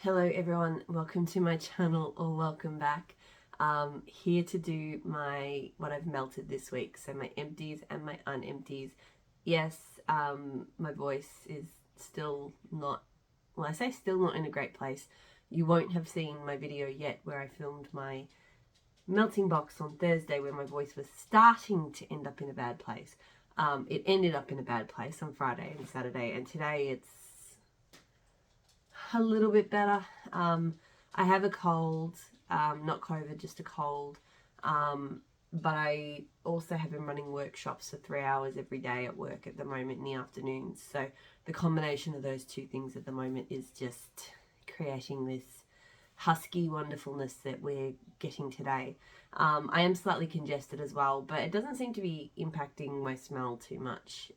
Hello everyone, welcome to my channel or welcome back. Here to do what I've melted this week, so my empties and my unempties. Yes, my voice is still not, well, I say still not in a great place. You won't have seen my video yet where I filmed my melting box on Thursday where my voice was starting to end up in a bad place. It ended up in a bad place on Friday and Saturday, and today it's a little bit better. I have a cold, not COVID, just a cold. But I also have been running workshops for 3 hours every day at work at the moment in the afternoons. So the combination of those two things at the moment is just creating this husky wonderfulness that we're getting today. I am slightly congested as well, but it doesn't seem to be impacting my smell too much.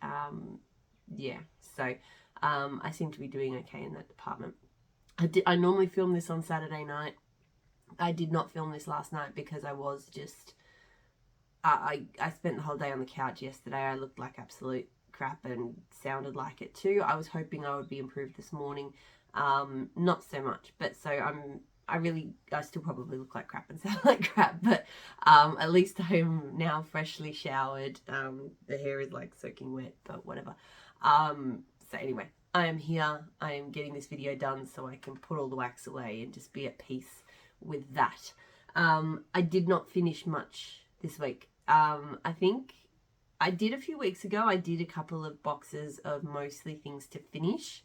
I seem to be doing okay in that department. I normally film this on Saturday night. I did not film this last night because I was just I spent the whole day on the couch yesterday. I looked like absolute crap and sounded like it too. I was hoping I would be improved this morning. Not so much, but so I still probably look like crap and sound like crap, but at least I'm now freshly showered. The hair is like soaking wet, but whatever. So anyway, I am here. I am getting this video done so I can put all the wax away and just be at peace with that. I did not finish much this week. I think I did a few weeks ago. I did a couple of boxes of mostly things to finish.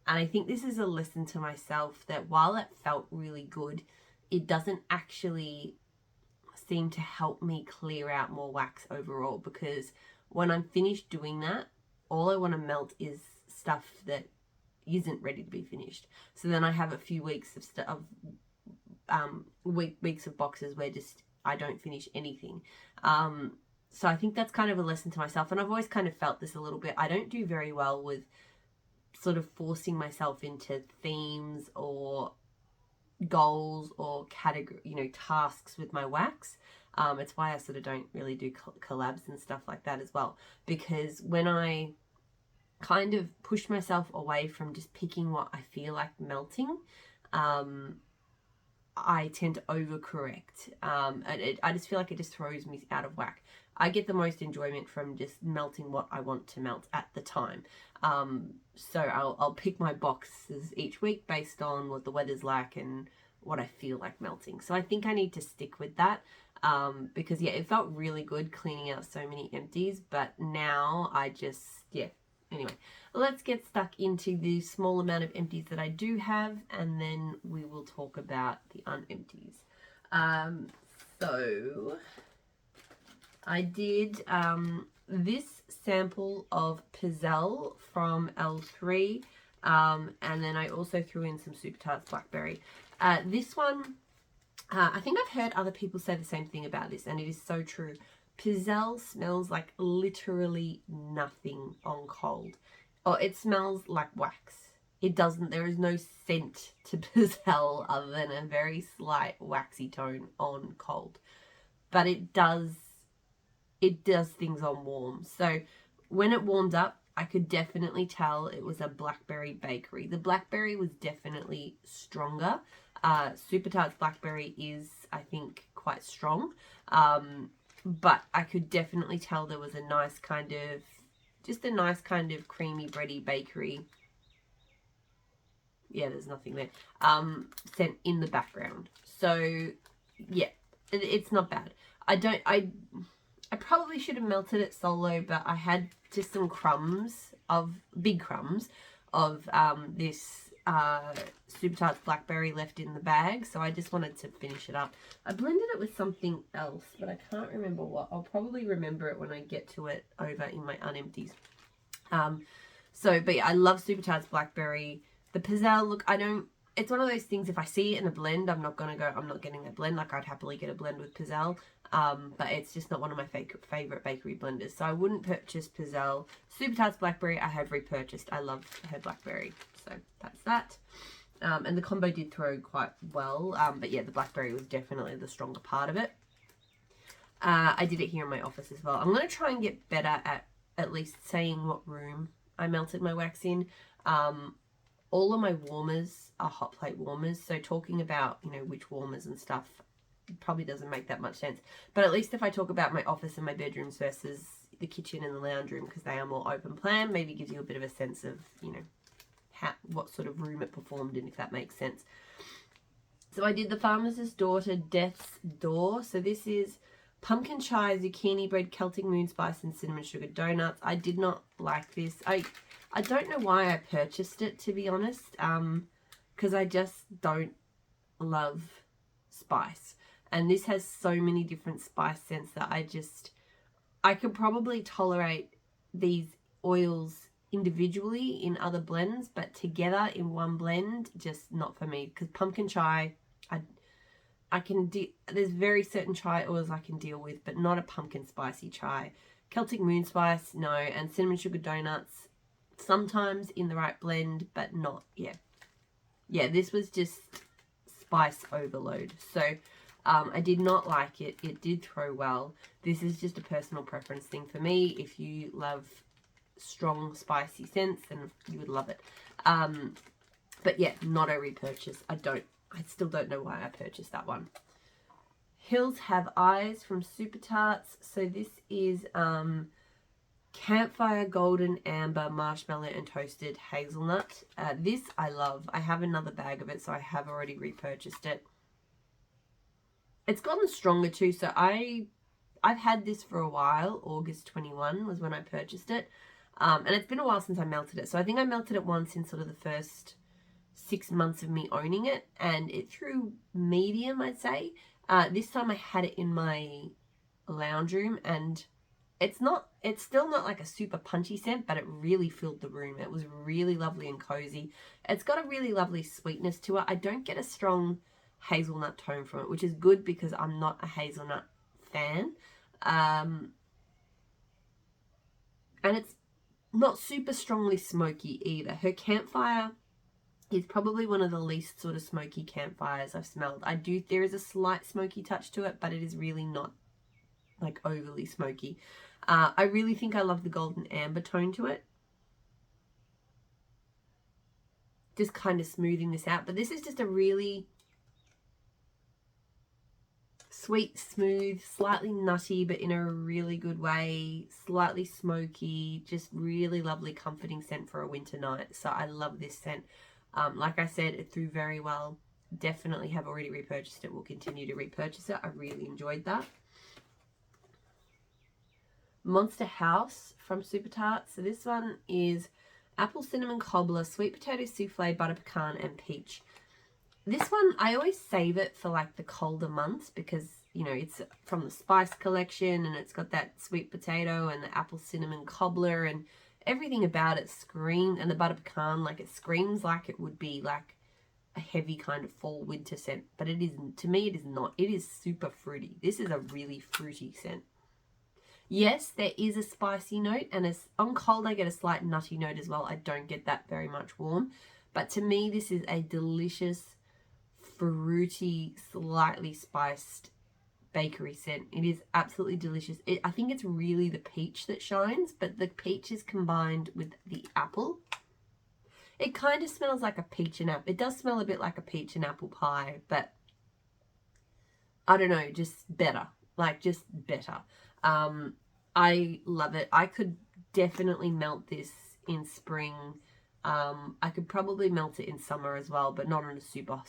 And I think this is a lesson to myself that while it felt really good, it doesn't actually seem to help me clear out more wax overall, because when I'm finished doing that, all I want to melt is stuff that isn't ready to be finished. So then I have a few weeks of weeks of boxes where just I don't finish anything. So I think that's kind of a lesson to myself, and I've always kind of felt this a little bit. I don't do very well with sort of forcing myself into themes or goals or category, tasks with my wax. It's why I sort of don't really do collabs and stuff like that as well, because when I kind of push myself away from just picking what I feel like melting, I tend to overcorrect. I just feel like it just throws me out of whack. I get the most enjoyment from just melting what I want to melt at the time. So I'll pick my boxes each week based on what the weather's like and what I feel like melting. So I think I need to stick with that, because yeah, it felt really good cleaning out so many empties, but now anyway, let's get stuck into the small amount of empties that I do have, and then we will talk about the unempties. So I did this sample of Pizzelle from L3, and then I also threw in some Super Tarts Blackberry. This one, I think I've heard other people say the same thing about this, and it is so true. Pizzelle smells like literally nothing on cold. Or it smells like wax. There is no scent to Pizzelle other than a very slight waxy tone on cold. But it does things on warm. So when it warmed up, I could definitely tell it was a blackberry bakery. The blackberry was definitely stronger. Super Tarts Blackberry is, I think, quite strong. But I could definitely tell there was a nice kind of creamy bready bakery. Yeah, there's nothing there. Scent in the background. So yeah, it's not bad. I probably should have melted it solo, but I had just some big crumbs of this Super Tarts Blackberry left in the bag, so I just wanted to finish it up. I blended it with something else, but I can't remember what. I'll probably remember it when I get to it over in my unempties. But yeah, I love Super Tarts Blackberry. The Pizzelle, look, it's one of those things, if I see it in a blend, I'm not getting that blend. Like, I'd happily get a blend with Pizzelle, but it's just not one of my favorite bakery blenders, so I wouldn't purchase Pizzelle. Super Tarts Blackberry I have repurchased. I love her blackberry, so that's that. And the combo did throw quite well, but yeah, the blackberry was definitely the stronger part of it. I did it here in my office as well. I'm going to try and get better at least saying what room I melted my wax in. all of my warmers are hot plate warmers. So talking about, you know, which warmers and stuff probably doesn't make that much sense. But at least if I talk about my office and my bedrooms versus the kitchen and the lounge room, because they are more open plan, maybe gives you a bit of a sense of, you know, what sort of room it performed in, if that makes sense. So I did the Farmer's Daughter Death's Door. So this is pumpkin chai, zucchini bread, Celtic moon spice, and cinnamon sugar donuts. I did not like this. I don't know why I purchased it, to be honest, because I just don't love spice. And this has so many different spice scents that I could probably tolerate these oils individually in other blends, but together in one blend, just not for me. Because pumpkin chai, I can there's very certain chai oils I can deal with, but not a pumpkin spicy chai. Celtic moon spice, no, and cinnamon sugar donuts, sometimes in the right blend, but not, yeah, this was just spice overload. So I did not like it. It did throw well. This is just a personal preference thing for me. If you love strong spicy scents, then you would love it. But yeah, not a repurchase. I still don't know why I purchased that one. Hills Have Eyes from Super Tarts. So this is Campfire Golden Amber Marshmallow and Toasted Hazelnut. This I love. I have another bag of it, so I have already repurchased it. It's gotten stronger too, so I've had this for a while. August 21 was when I purchased it. And it's been a while since I melted it. So I think I melted it once in sort of the first 6 months of me owning it, and it threw medium, I'd say. This time I had it in my lounge room, and it's still not like a super punchy scent, but it really filled the room. It was really lovely and cozy. It's got a really lovely sweetness to it. I don't get a strong hazelnut tone from it, which is good because I'm not a hazelnut fan. And it's not super strongly smoky either. Her campfire is probably one of the least sort of smoky campfires I've smelled. There is a slight smoky touch to it, but it is really not like overly smoky. I really think I love the golden amber tone to it. Just kind of smoothing this out. But this is just a really sweet, smooth, slightly nutty, but in a really good way. Slightly smoky, just really lovely, comforting scent for a winter night. So I love this scent. Like I said, it threw very well. Definitely have already repurchased it. Will continue to repurchase it. I really enjoyed that. Monster House from Super Tarts. So this one is apple cinnamon cobbler, sweet potato souffle, butter pecan, and peach. This one, I always save it for like the colder months because, you know, it's from the spice collection and it's got that sweet potato and the apple cinnamon cobbler and everything about it screams, and the butter pecan, like it screams like it would be like a heavy kind of fall winter scent, but it isn't. To me, it is not. It is super fruity. This is a really fruity scent. Yes, there is a spicy note, and on cold I get a slight nutty note as well. I don't get that very much warm, but to me this is a delicious, fruity, slightly spiced bakery scent. It is absolutely delicious. I think it's really the peach that shines, but the peach is combined with the apple. It kind of smells like a peach and apple. It does smell a bit like a peach and apple pie, but I don't know, just better. Like, just better. I love it. I could definitely melt this in spring. I could probably melt it in summer as well, but not on a super hot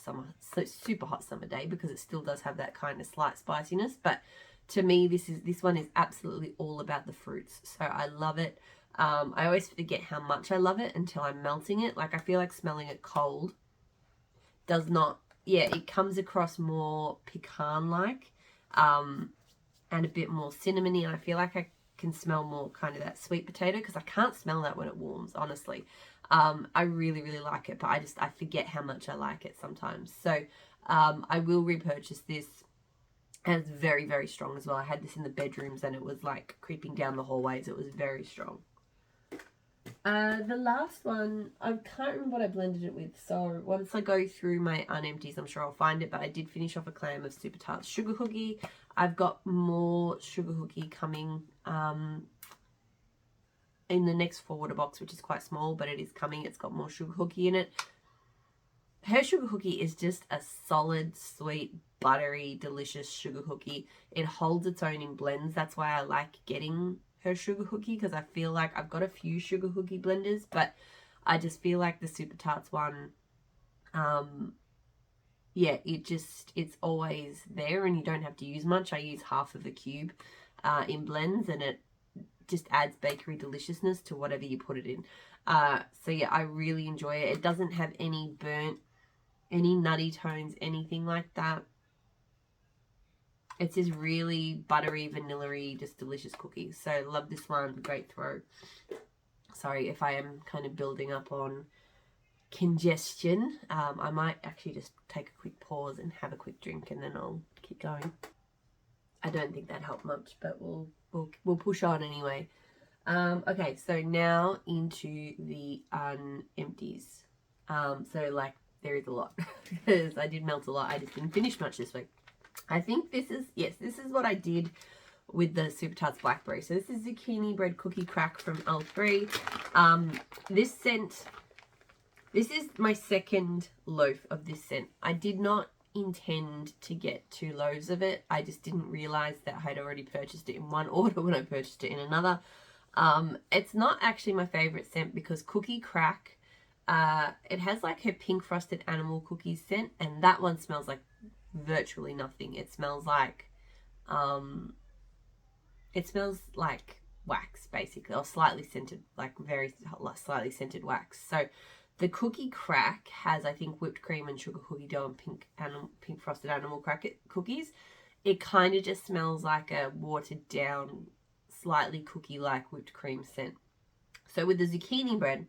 summer day, because it still does have that kind of slight spiciness. But to me, this one is absolutely all about the fruits. So I love it. I always forget how much I love it until I'm melting it. Like, I feel like smelling it cold does not, it comes across more pecan-like, and a bit more cinnamony, and I feel like I can smell more kind of that sweet potato, because I can't smell that when it warms, honestly. I really, really like it, but I forget how much I like it sometimes. So I will repurchase this, and it's very, very strong as well. I had this in the bedrooms, and it was like creeping down the hallways. It was very strong. The last one, I can't remember what I blended it with, so once I go through my Unempties, I'm sure I'll find it, but I did finish off a clam of Super Tarts Sugar Cookie. I've got more Sugar Cookie coming in the next forwarder box, which is quite small, but it is coming. It's got more Sugar Cookie in it. her sugar cookie is just a solid, sweet, buttery, delicious sugar cookie. It holds its own in blends. That's why I like getting her sugar cookie, because I feel like I've got a few sugar cookie blenders, but I just feel like the Super Tarts one, yeah, it's always there and you don't have to use much. I use half of a cube in blends, and it just adds bakery deliciousness to whatever you put it in. So yeah, I really enjoy it. It doesn't have any burnt, any nutty tones, anything like that. It's just really buttery, vanilla-y, just delicious cookies. So love this one. Great throw. Sorry if I am kind of building up on congestion. I might actually just take a quick pause and have a quick drink, and then I'll keep going. I don't think that helped much, but we'll push on anyway. Okay, so now into the Unempties. So like there is a lot because I did melt a lot. I just didn't finish much this week. I think this is what I did with the Super Tarts Blackberry. So this is zucchini bread cookie crack from L3. This is my second loaf of this scent. I did not intend to get 2 loaves of it. I just didn't realize that I had already purchased it in one order when I purchased it in another. It's not actually my favorite scent because cookie crack, it has like her pink frosted animal cookies scent, and that one smells like virtually nothing. It smells like wax basically, or slightly scented, like very slightly scented wax. So the cookie crack has, I think, whipped cream and sugar cookie dough and pink frosted animal cookies. It kind of just smells like a watered down, slightly cookie like whipped cream scent. So with the zucchini bread,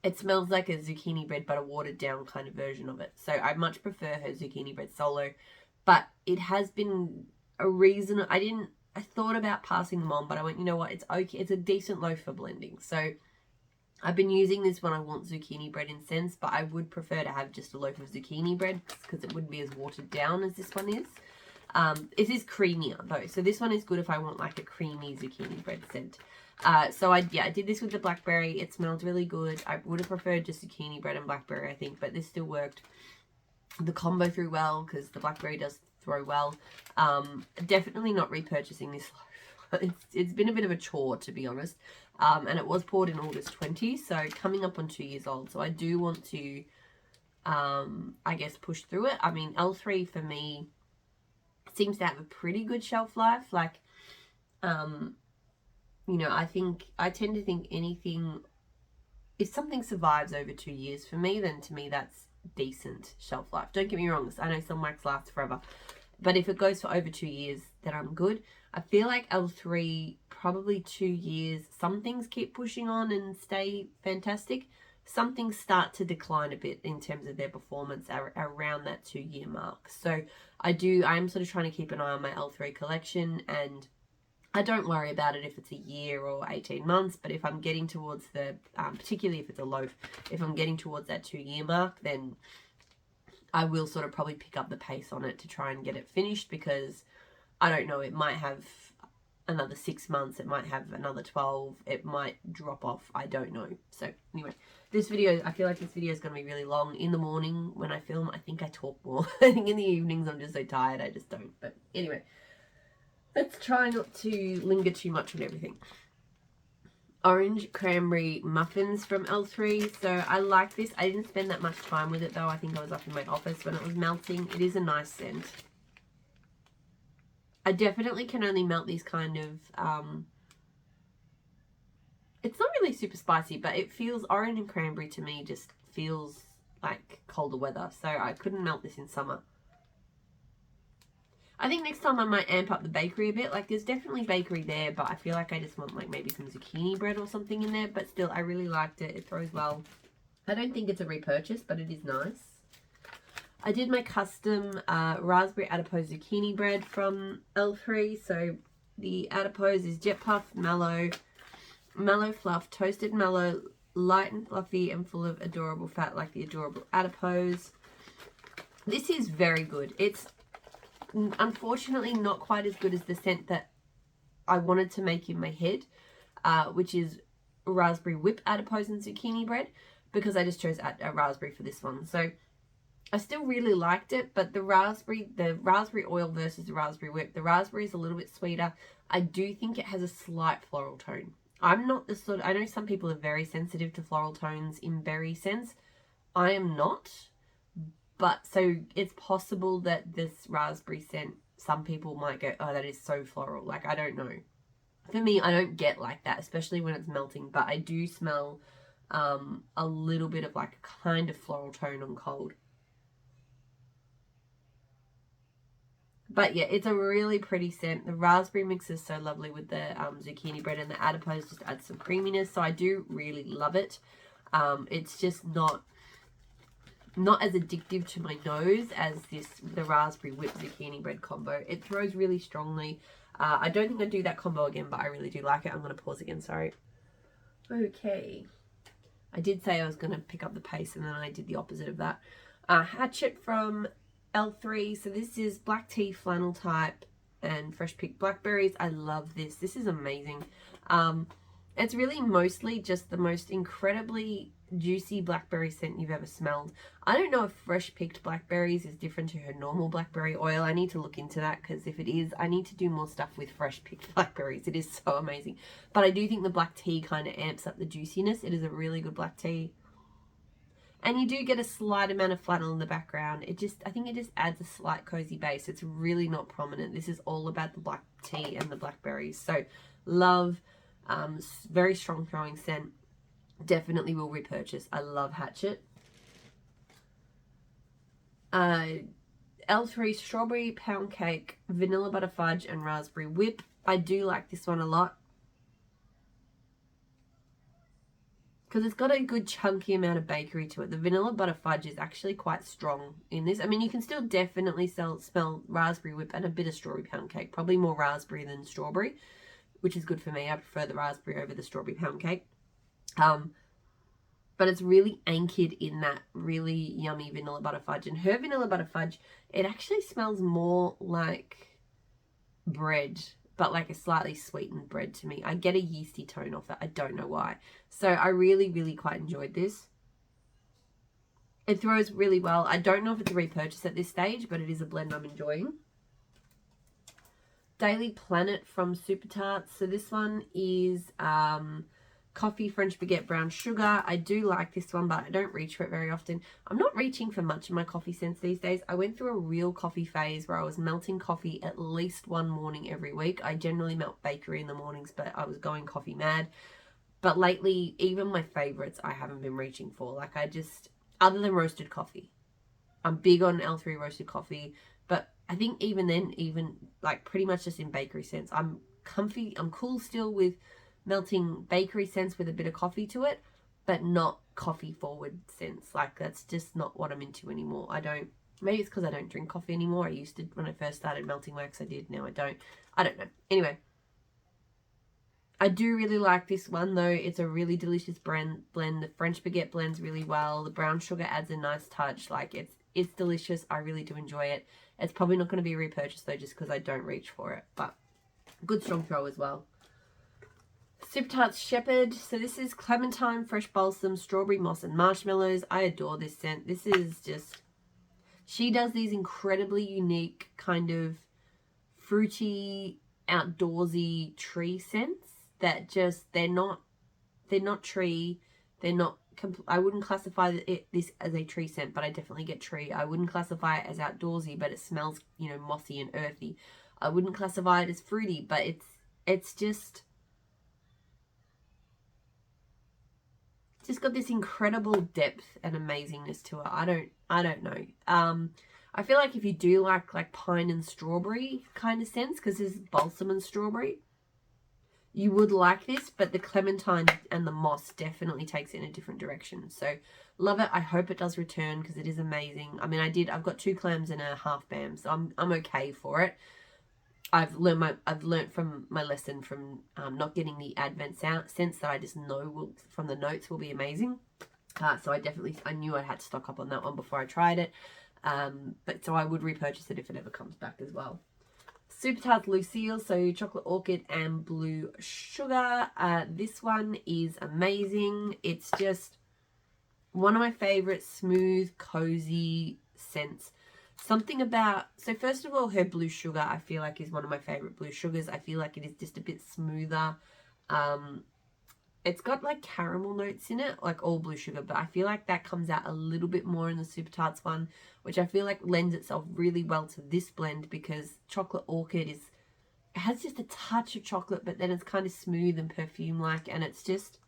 it smells like a zucchini bread, but a watered down kind of version of it. So I much prefer her zucchini bread solo, but it has been a reason. I thought about passing them on, but I went, you know what? It's okay. It's a decent loaf for blending. So I've been using this when I want zucchini bread in scents, but I would prefer to have just a loaf of zucchini bread because it wouldn't be as watered down as this one is. It is creamier though. So this one is good if I want like a creamy zucchini bread scent. So I did this with the blackberry. It smelled really good. I would have preferred just zucchini bread and blackberry, I think, but this still worked. The combo threw well because the blackberry does throw well. Definitely not repurchasing this loaf. It's been a bit of a chore, to be honest. And it was poured in August 20, so coming up on 2 years old. So I do want to, I guess, push through it. I mean, L3 for me seems to have a pretty good shelf life. Like, you know, I tend to think anything, if something survives over 2 years for me, then to me that's decent shelf life. Don't get me wrong, I know some wax lasts forever, but if it goes for over 2 years, then I'm good. I feel like L3, probably 2 years, some things keep pushing on and stay fantastic. Some things start to decline a bit in terms of their performance around that 2 year mark. So I am sort of trying to keep an eye on my L3 collection, and I don't worry about it if it's a year or 18 months, but if I'm getting towards the, particularly if it's a loaf, if I'm getting towards that 2 year mark, then I will sort of probably pick up the pace on it to try and get it finished, because I don't know, it might have another 6 months, it might have another 12, it might drop off, I don't know. So anyway, this video, I feel like this video is going to be really long. In the morning when I film, I think I talk more. I think in the evenings I'm just so tired, I just don't. But anyway, let's try not to linger too much on everything. Orange cranberry muffins from L3. So I like this. I didn't spend that much time with it though. I think I was up in my office when it was melting. It is a nice scent. I definitely can only melt these kind of, it's not really super spicy, but it feels, orange and cranberry to me just feels like colder weather. So I couldn't melt this in summer. I think next time I might amp up the bakery a bit. Like, there's definitely bakery there, but I feel like I just want like maybe some zucchini bread or something in there. But still, I really liked it. It throws well. I don't think it's a repurchase, but it is nice. I did my custom raspberry adipose zucchini bread from L3. So the adipose is jet puff, mellow fluff, toasted mellow, light and fluffy, and full of adorable fat like the adorable adipose. This is very good. It's unfortunately not quite as good as the scent that I wanted to make in my head, which is raspberry whip adipose and zucchini bread. because I just chose a raspberry for this one. So I still really liked it, but the raspberry oil versus the raspberry whip, the raspberry is a little bit sweeter. I do think it has a slight floral tone. I'm not the sort of, I know some people are very sensitive to floral tones in berry scents. I am not, but so it's possible that this raspberry scent, some people might go, oh, that is so floral. Like, I don't know. For me, I don't get like that, especially when it's melting, but I do smell a little bit of like a kind of floral tone on cold. But yeah, it's a really pretty scent. The raspberry mix is so lovely with the zucchini bread, and the adipose just adds some creaminess. So I do really love it. It's just not as addictive to my nose as the raspberry whipped zucchini bread combo. It throws really strongly. I don't think I'd do that combo again, but I really do like it. I'm going to pause again, sorry. Okay. I did say I was going to pick up the pace, and then I did the opposite of that. Hatchet from L3. So this is black tea, flannel type, and fresh picked blackberries. I love this. This is amazing. It's really mostly just the most incredibly juicy blackberry scent you've ever smelled. I don't know if fresh picked blackberries is different to her normal blackberry oil. I need to look into that, because if it is, I need to do more stuff with fresh picked blackberries. It is so amazing. But I do think the black tea kind of amps up the juiciness. It is a really good black tea. And you do get a slight amount of flannel in the background. I think it just adds a slight cozy base. It's really not prominent. This is all about the black tea and the blackberries. So love, very strong throwing scent. Definitely will repurchase. I love Hatchet. L3 strawberry pound cake, vanilla butter fudge, and raspberry whip. I do like this one a lot, because it's got a good chunky amount of bakery to it. The vanilla butter fudge is actually quite strong in this. I mean, you can still definitely smell raspberry whip and a bit of strawberry pound cake. Probably more raspberry than strawberry, which is good for me. I prefer the raspberry over the strawberry pound cake. But it's really anchored in that really yummy vanilla butter fudge. And her vanilla butter fudge, it actually smells more like bread, but like a slightly sweetened bread to me. I get a yeasty tone off that. I don't know why. So I really, really quite enjoyed this. It throws really well. I don't know if it's a repurchase at this stage, but it is a blend I'm enjoying. Daily Planet from Super Tarts. So this one is coffee, French baguette, brown sugar. I do like this one, but I don't reach for it very often. I'm not reaching for much of my coffee scents these days. I went through a real coffee phase where I was melting coffee at least one morning every week. I generally melt bakery in the mornings, but I was going coffee mad. But lately, even my favorites I haven't been reaching for. Like, other than roasted coffee. I'm big on L3 roasted coffee, but I think even then, like pretty much just in bakery scents, I'm cool still with melting bakery scents with a bit of coffee to it, but not coffee forward scents. Like, that's just not what I'm into anymore. Maybe it's because I don't drink coffee anymore. I used to when I first started melting wax. I did. Now I don't. I don't know. Anyway, I do really like this one though. It's a really delicious blend. The French baguette blends really well. The brown sugar adds a nice touch. Like, it's delicious. I really do enjoy it. It's probably not going to be a repurchase though, just because I don't reach for it, but good strong throw as well. Super Tarts Shepherd. So this is clementine, fresh balsam, strawberry moss, and marshmallows. I adore this scent. This is just, she does these incredibly unique kind of fruity, outdoorsy tree scents that just, they're not tree. They're not, I wouldn't classify this as a tree scent, but I definitely get tree. I wouldn't classify it as outdoorsy, but it smells, mossy and earthy. I wouldn't classify it as fruity, but it's just got this incredible depth and amazingness to it. I don't know. I feel like if you do like pine and strawberry kind of scents, because there's balsam and strawberry, you would like this, but the clementine and the moss definitely takes it in a different direction. So love it. I hope it does return, because it is amazing. I mean, I've got 2 clams and a half bam, so I'm okay for it. I've learned from my lesson from not getting the Advent scents that I just know from the notes will be amazing. So I knew I had to stock up on that one before I tried it. But so I would repurchase it if it ever comes back as well. Super Tarts Lucille, so chocolate orchid and blue sugar. This one is amazing. It's just, One of my favorite smooth, cozy scents. Something about, so first of all, her blue sugar I feel like is one of my favorite blue sugars. I feel like it is just a bit smoother. It's got like caramel notes in it, like all blue sugar, but I feel like that comes out a little bit more in the Super Tarts one, which I feel like lends itself really well to this blend, because Chocolate Orchid is, it has just a touch of chocolate, but then it's kind of smooth and perfume-like, and it's just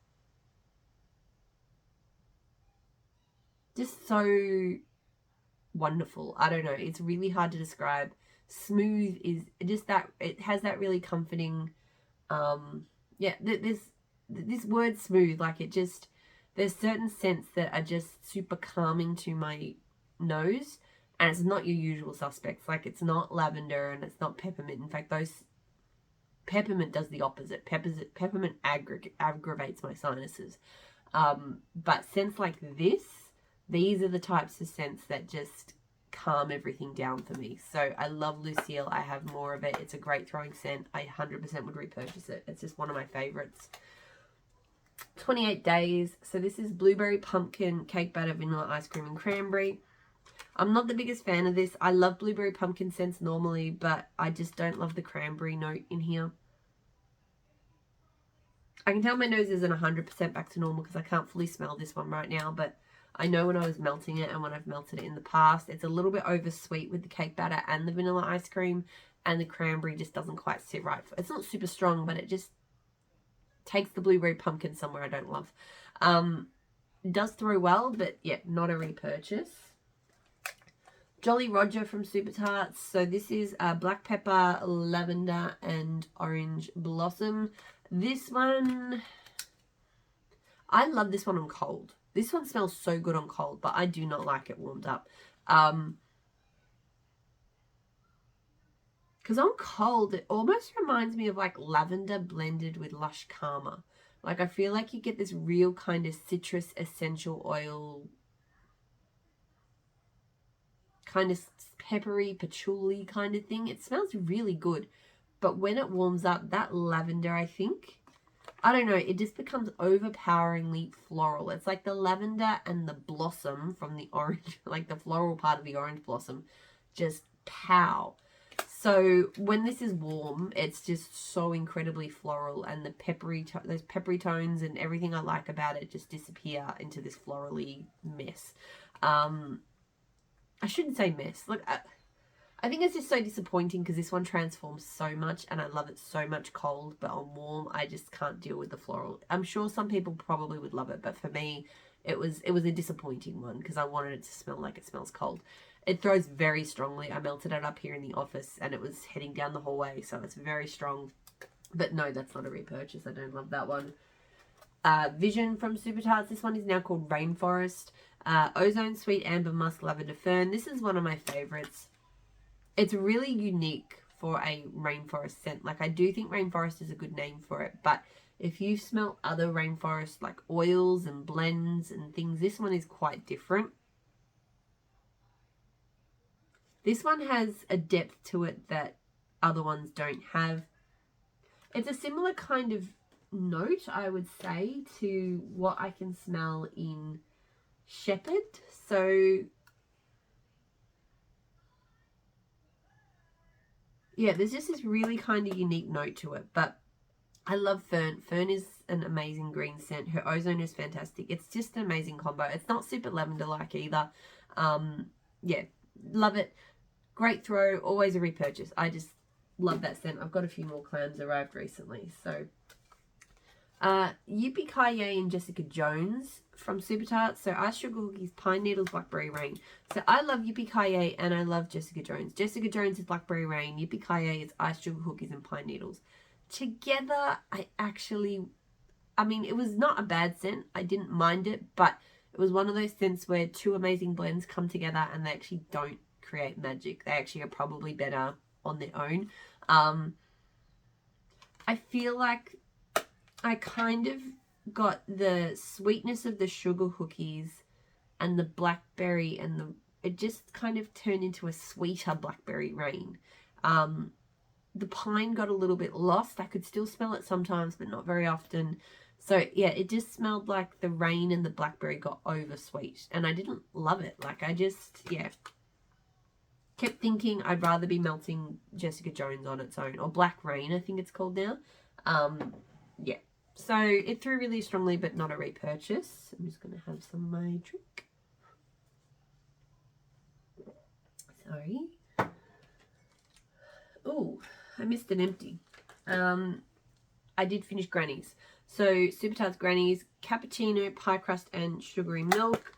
so wonderful. I don't know. It's really hard to describe. Smooth is just that, it has that really comforting, yeah, this word smooth, like it just, there's certain scents that are just super calming to my nose, and it's not your usual suspects. Like it's not lavender and it's not peppermint. In fact, peppermint does the opposite. Peppermint aggravates my sinuses. But scents like this, these are the types of scents that just calm everything down for me. So I love Lucille. I have more of it. It's a great throwing scent. I 100% would repurchase it. It's just one of my favorites. 28 Days. So this is blueberry, pumpkin, cake batter, vanilla ice cream, and cranberry. I'm not the biggest fan of this. I love blueberry pumpkin scents normally, but I just don't love the cranberry note in here. I can tell my nose isn't 100% back to normal because I can't fully smell this one right now, but I know when I was melting it and when I've melted it in the past, it's a little bit oversweet with the cake batter and the vanilla ice cream, and the cranberry just doesn't quite sit right. It's not super strong, but it just takes the blueberry pumpkin somewhere I don't love. It does throw well, but yeah, not a repurchase. Jolly Roger from Super Tarts. So this is black pepper, lavender, and orange blossom. This one, I love this one on cold. This one smells so good on cold, but I do not like it warmed up. Because on cold, it almost reminds me of like lavender blended with Lush Karma. Like I feel like you get this real kind of citrus essential oil, kind of peppery, patchouli kind of thing. It smells really good. But when it warms up, that lavender, I think, I don't know, it just becomes overpoweringly floral. It's like the lavender and the blossom from the orange, like the floral part of the orange blossom, just pow. So when this is warm, it's just so incredibly floral, and the peppery, those peppery tones and everything I like about it just disappear into this florally mess. I shouldn't say mess. Look, I think it's just so disappointing because this one transforms so much and I love it so much cold, but on warm, I just can't deal with the floral. I'm sure some people probably would love it, but for me, it was a disappointing one because I wanted it to smell like it smells cold. It throws very strongly. I melted it up here in the office and it was heading down the hallway, so it's very strong. But no, that's not a repurchase. I don't love that one. Vision from Super Tarts. This one is now called Rainforest. Ozone Sweet Amber Musk Lavender Fern. This is one of my favorites. It's really unique for a rainforest scent. Like I do think rainforest is a good name for it, but if you smell other rainforest like oils and blends and things, this one is quite different. This one has a depth to it that other ones don't have. It's a similar kind of note, I would say, to what I can smell in Shepherd. So yeah, there's just this really kind of unique note to it, but I love Fern. Fern is an amazing green scent. Her ozone is fantastic. It's just an amazing combo. It's not super lavender-like either. Yeah, love it. Great throw. Always a repurchase. I just love that scent. I've got a few more clams arrived recently. So, Yippee-Ki-Yay and Jessica Jones from Super Tarts. So, Ice Sugar Cookies, Pine Needles, Blackberry Rain. So, I love Yippee-Ki-Yay and I love Jessica Jones. Jessica Jones is Blackberry Rain. Yippee-Ki-Yay is Ice Sugar Cookies and Pine Needles. Together, I mean, it was not a bad scent. I didn't mind it, but it was one of those scents where two amazing blends come together and they actually don't create magic. They actually are probably better on their own. I feel like I kind of got the sweetness of the sugar cookies and the blackberry and it just kind of turned into a sweeter Blackberry Rain. The pine got a little bit lost. I could still smell it sometimes, but not very often. So yeah, it just smelled like the rain and the blackberry got over sweet, and I didn't love it. Like I just, yeah, kept thinking I'd rather be melting Jessica Jones on its own, or Black Rain I think it's called now. Yeah, so it threw really strongly, but not a repurchase. I'm just going to have some of my drink. Sorry. Oh, I missed an empty. I did finish Granny's. So Super Tarts Granny's, cappuccino, pie crust, and sugary milk.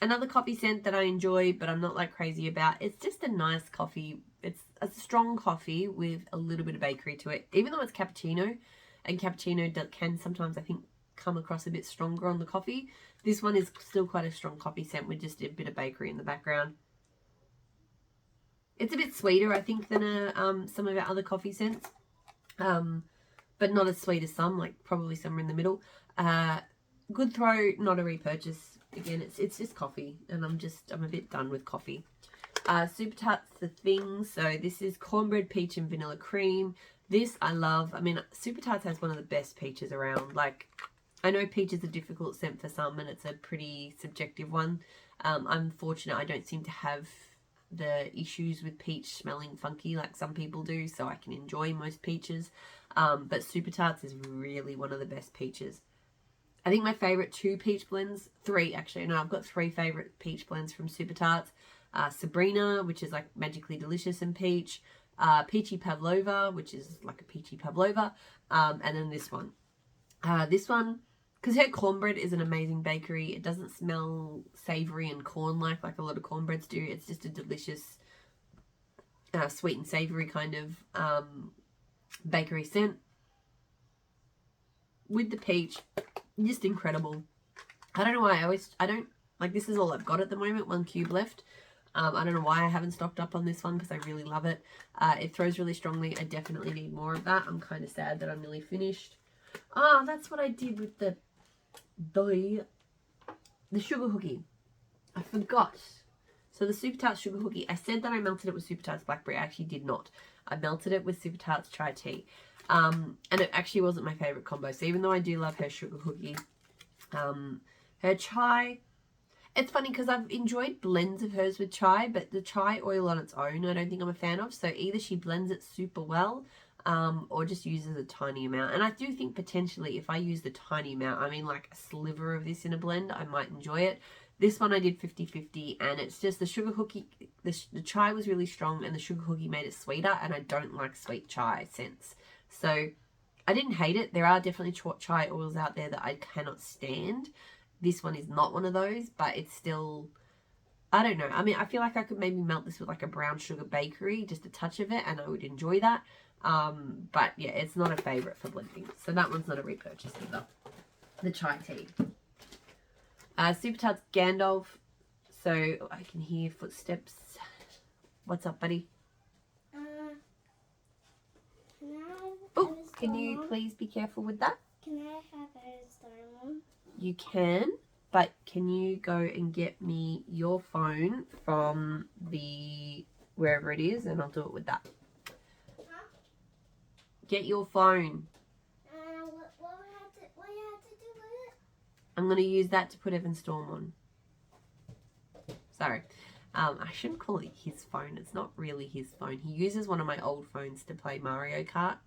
Another coffee scent that I enjoy, but I'm not like crazy about. It's just a nice coffee. It's a strong coffee with a little bit of bakery to it. Even though it's cappuccino, and cappuccino can sometimes, I think, come across a bit stronger on the coffee. This one is still quite a strong coffee scent with just a bit of bakery in the background. It's a bit sweeter, I think, than some of our other coffee scents. But not as sweet as some, like probably somewhere in the middle. Good throw, not a repurchase. Again, it's just coffee, and I'm a bit done with coffee. Super Tarts The Thing. So this is cornbread, peach, and vanilla cream. This I love. I mean, Super Tarts has one of the best peaches around. Like, I know peach is a difficult scent for some, and it's a pretty subjective one. I'm fortunate I don't seem to have the issues with peach smelling funky like some people do, so I can enjoy most peaches. But Super Tarts is really one of the best peaches. I think my favourite three actually, no, I've got three favourite peach blends from Super Tarts. Sabrina, which is like magically delicious and peach. Peachy Pavlova, which is like a peachy pavlova. And then this one. This one, because her cornbread is an amazing bakery. It doesn't smell savoury and corn-like a lot of cornbreads do. It's just a delicious, sweet and savoury kind of bakery scent. With the peach, just incredible. I don't know why this is all I've got at the moment, 1 cube left. I don't know why I haven't stocked up on this one, because I really love it. It throws really strongly. I definitely need more of that. I'm kind of sad that I'm nearly finished. That's what I did with the sugar cookie. I forgot. So the Super Tarts sugar cookie, I said that I melted it with Super Tarts blackberry. I actually did not. I melted it with Super Tarts chai tea. And it actually wasn't my favourite combo. So even though I do love her sugar cookie, her chai, it's funny because I've enjoyed blends of hers with chai, but the chai oil on its own I don't think I'm a fan of. So either she blends it super well, or just uses a tiny amount. And I do think potentially if I use the tiny amount, I mean like a sliver of this in a blend, I might enjoy it. This one I did 50-50, and it's just the sugar cookie, the chai was really strong, and the sugar cookie made it sweeter, and I don't like sweet chai scents. So I didn't hate it. There are definitely chai oils out there that I cannot stand. This one is not one of those, but it's still, I don't know. I mean, I feel like I could maybe melt this with like a brown sugar bakery, just a touch of it, and I would enjoy that. But yeah, it's not a favourite for blending. So that one's not a repurchase either. The chai tea. Super Tarts Gandalf. So I can hear footsteps. What's up, buddy? Oh, can you please be careful with that? Can I have a storm? You can, but can you go and get me your phone from the wherever it is, and I'll do it with that. Huh? Get your phone. What you have to do with it? I'm going to use that to put Evan Storm on. Sorry. I shouldn't call it his phone. It's not really his phone. He uses one of my old phones to play Mario Kart.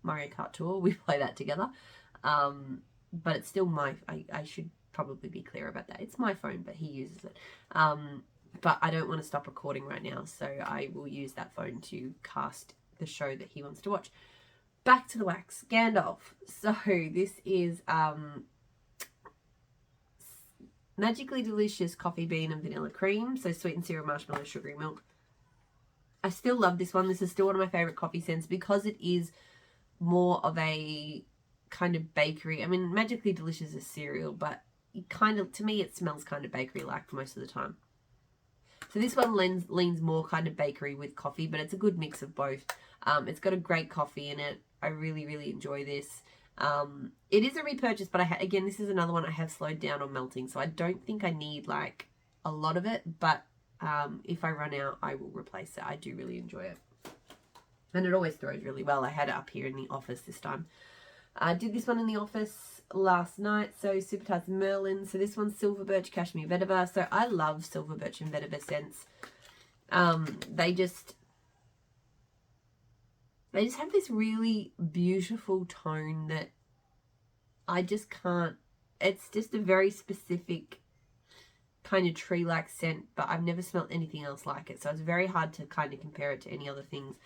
Mario Kart Tour. We play that together. But it's still I should probably be clear about that. It's my phone, but he uses it. But I don't want to stop recording right now, so I will use that phone to cast the show that he wants to watch. Back to the wax. Gandalf. So this is magically delicious coffee bean and vanilla cream. So sweet and syrup, marshmallow, sugary milk. I still love this one. This is still one of my favourite coffee scents because it is more of a kind of bakery. I mean, magically delicious is cereal, but it kind of, to me, it smells kind of bakery-like most of the time. So this one leans more kind of bakery with coffee, but it's a good mix of both. It's got a great coffee in it. I really, really enjoy this. It is a repurchase, but again, this is another one I have slowed down on melting, so I don't think I need like a lot of it, but if I run out, I will replace it. I do really enjoy it. And it always throws really well. I had it up here in the office this time. I did this one in the office last night. So Super Tarts Merlin. So this one's Silver Birch Cashmere Vetiver. So I love Silver Birch and Vetiver scents. They just have this really beautiful tone that I just can't. It's just a very specific kind of tree-like scent, but I've never smelled anything else like it, so it's very hard to kind of compare it to any other things.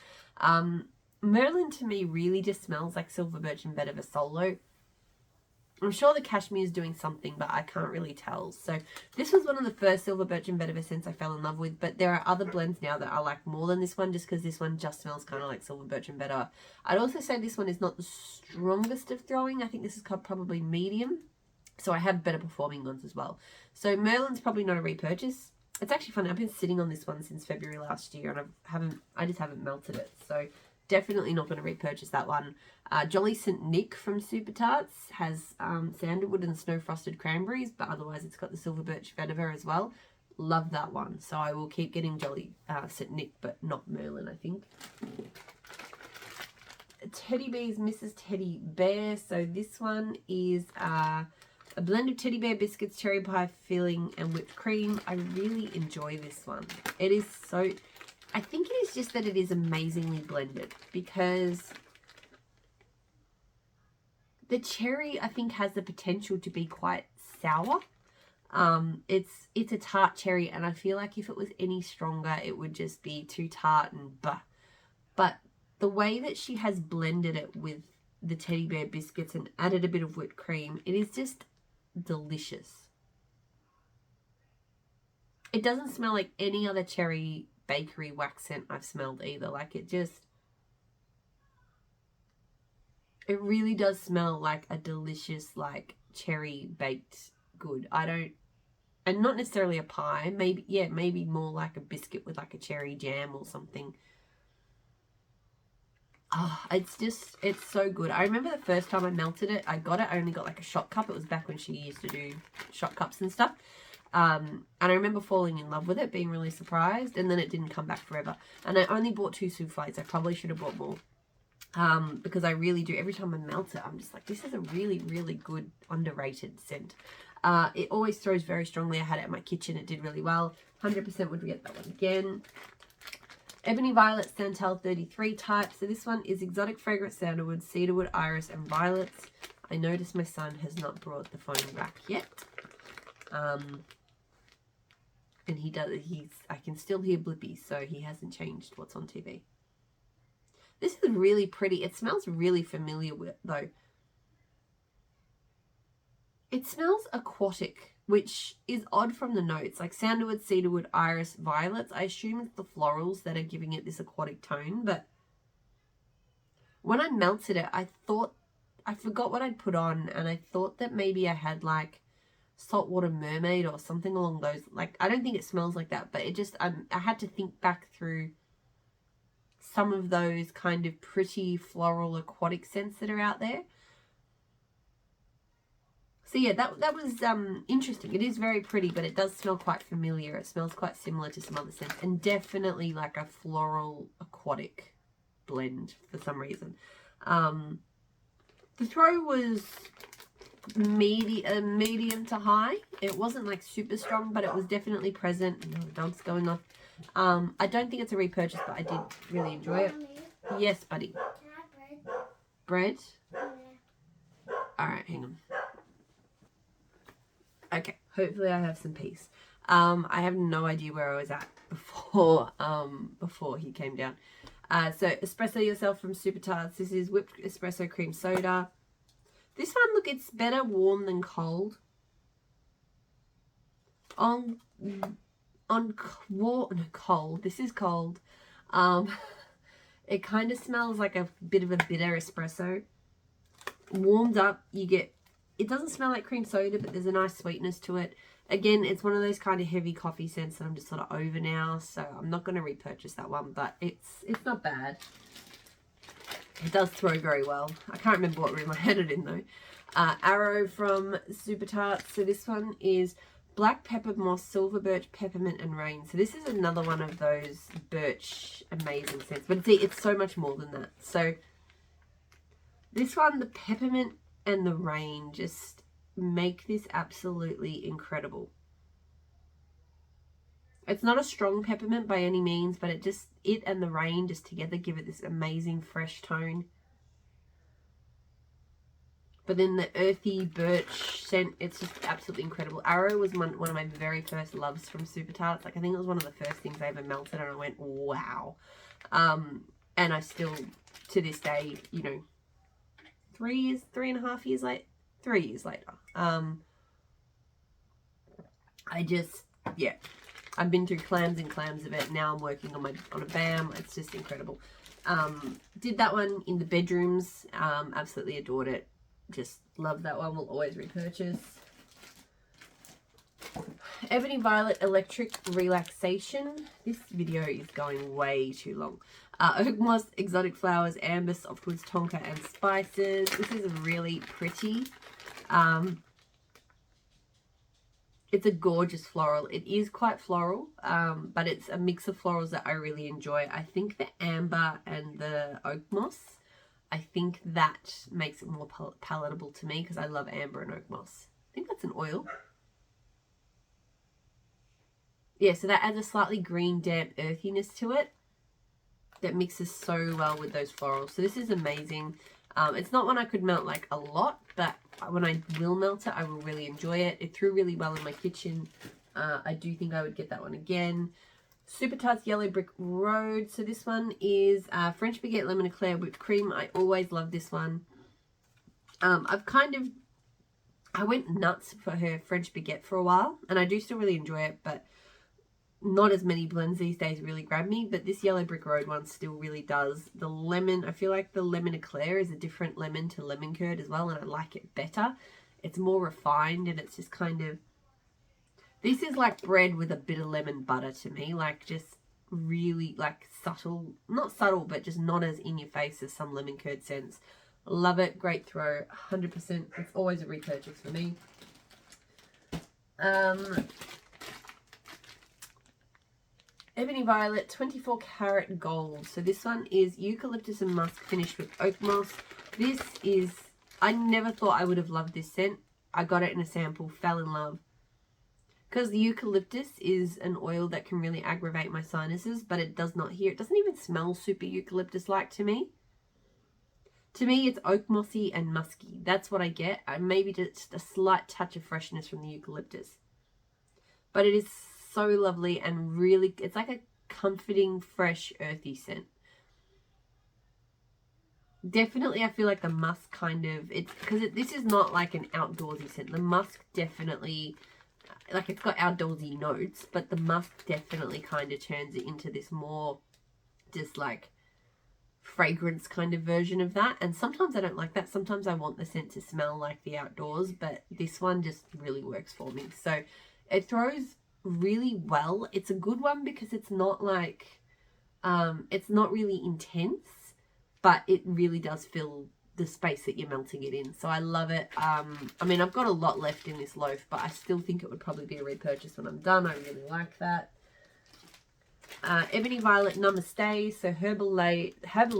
Merlin to me really just smells like Silver Birch and Vetiver solo. I'm sure the cashmere is doing something, but I can't really tell. So this was one of the first Silver Birch and Vetiver scents I fell in love with, but there are other blends now that I like more than this one, just because this one just smells kind of like Silver Birch and Vetiver. I'd also say this one is not the strongest of throwing. I think this is probably medium. So I have better performing ones as well. So Merlin's probably not a repurchase. It's actually funny. I've been sitting on this one since February last year, and I just haven't melted it. So definitely not going to repurchase that one. Jolly St. Nick from Super Tarts has sandalwood and snow frosted cranberries, but otherwise it's got the Silver Birch Vetiver as well. Love that one. So I will keep getting Jolly St. Nick, but not Merlin, I think. Teddy Bear's Mrs. Teddy Bear. So this one is a blend of teddy bear biscuits, cherry pie filling, and whipped cream. I really enjoy this one. It is so... I think it is just that it is amazingly blended, because the cherry, I think, has the potential to be quite sour. It's a tart cherry, and I feel like if it was any stronger, it would just be too tart and bah. But the way that she has blended it with the teddy bear biscuits and added a bit of whipped cream, it is just delicious. It doesn't smell like any other cherry bakery wax scent I've smelled either. Like it really does smell like a delicious, like, cherry baked good. And not necessarily a pie, maybe more like a biscuit with like a cherry jam or something. It's so good. I remember the first time I melted it, I only got like a shot cup. It was back when she used to do shot cups and stuff. And I remember falling in love with it, being really surprised, and then it didn't come back forever. And I only bought 2 souffles. I probably should have bought more. Because I really do. Every time I melt it, I'm just like, this is a really, really good, underrated scent. It always throws very strongly. I had it in my kitchen. It did really well. 100% would get that one again. Ebony Violet Santal 33 type. So this one is exotic fragrant sandalwood, cedarwood, iris, and violets. I noticed my son has not brought the phone back yet. And I can still hear blippies, so he hasn't changed what's on TV. This is really pretty. It smells really familiar though. It smells aquatic, which is odd from the notes. Like sandalwood, cedarwood, iris, violets. I assume it's the florals that are giving it this aquatic tone, but when I melted it, I forgot what I'd put on, and I thought that maybe I had like saltwater mermaid or something along those. Like, I don't think it smells like that, but it just, I had to think back through some of those kind of pretty floral aquatic scents that are out there. So yeah, that was interesting. It is very pretty, but it does smell quite familiar. It smells quite similar to some other scents, and definitely like a floral aquatic blend for some reason. The throw was medium to high. It wasn't like super strong, but it was definitely present. The dog's going off. I don't think it's a repurchase, but I did really enjoy it. Yes, buddy. Can I have Bread? bread? Yeah. Alright, hang on. Okay, hopefully I have some peace. I have no idea where I was at before he came down. So espresso yourself from Super Tarts. This is whipped espresso cream soda. This one, look, it's better warm than cold. Cold. This is cold. It kind of smells like a bit of a bitter espresso. Warmed up, it doesn't smell like cream soda, but there's a nice sweetness to it. Again, it's one of those kind of heavy coffee scents that I'm just sort of over now, so I'm not going to repurchase that one, but it's not bad. It does throw very well. I can't remember what room I had it in though. Arrow from Super Tarts. So this one is black pepper moss, silver birch, peppermint, and rain. So this is another one of those birch amazing scents. But see, it's so much more than that. So This one, the peppermint and the rain just make this absolutely incredible. It's not a strong peppermint by any means, but it and the rain just together give it this amazing fresh tone. But then the earthy birch scent, it's just absolutely incredible. Arrow was one of my very first loves from Super Tarts. Like, I think it was one of the first things I ever melted, and I went, wow. And I still, to this day, you know, 3 years later, I just, yeah, I've been through clams and clams of it. Now I'm working on a BAM. It's just incredible. Did that one in the bedrooms. Absolutely adored it. Just love that one. Will always repurchase. Ebony Violet Electric Relaxation. This video is going way too long. Oak Moss, Exotic Flowers, Amber, Softwoods, Tonka, and Spices. This is really pretty. It's a gorgeous floral. It is quite floral, but it's a mix of florals that I really enjoy. I think the Amber and the Oak Moss, I think that makes it more palatable to me because I love Amber and Oak Moss. I think that's an oil. Yeah, so that adds a slightly green, damp earthiness to it that mixes so well with those florals. So this is amazing. It's not one I could melt like a lot, but when I will melt it, I will really enjoy it. It threw really well in my kitchen. I do think I would get that one again. Super Tarts Yellow Brick Road. So this one is French Baguette Lemon Eclair Whipped Cream. I always love this one. I went nuts for her French Baguette for a while, and I do still really enjoy it, but not as many blends these days really grab me. But this Yellow Brick Road one still really does. The lemon, I feel like the lemon eclair is a different lemon to lemon curd as well, and I like it better. It's more refined, and it's just kind of, this is like bread with a bit of lemon butter to me. Like, just really like subtle, not subtle, but just not as in your face as some lemon curd scents. Love it. Great throw. 100%. It's always a repurchase for me. Ebony Violet 24 Karat Gold. So this one is eucalyptus and musk finished with oak moss. This is, I never thought I would have loved this scent. I got it in a sample, fell in love. Because the eucalyptus is an oil that can really aggravate my sinuses, but it does not here. It doesn't even smell super eucalyptus-like to me. To me, it's oak mossy and musky. That's what I get. Maybe just a slight touch of freshness from the eucalyptus. But it is so lovely and really, it's like a comforting, fresh, earthy scent. Definitely, I feel like the musk kind of, it's because this is not like an outdoorsy scent. The musk definitely, like, it's got outdoorsy notes, but the musk definitely kind of turns it into this more just like fragrance kind of version of that. And sometimes I don't like that. Sometimes I want the scent to smell like the outdoors, but this one just really works for me. So it throws really well. It's a good one because it's not like it's not really intense, but it really does fill the space that you're melting it in. So I love it. I mean, I've got a lot left in this loaf, but I still think it would probably be a repurchase when I'm done. I really like that. Ebony Violet Namaste. So herbal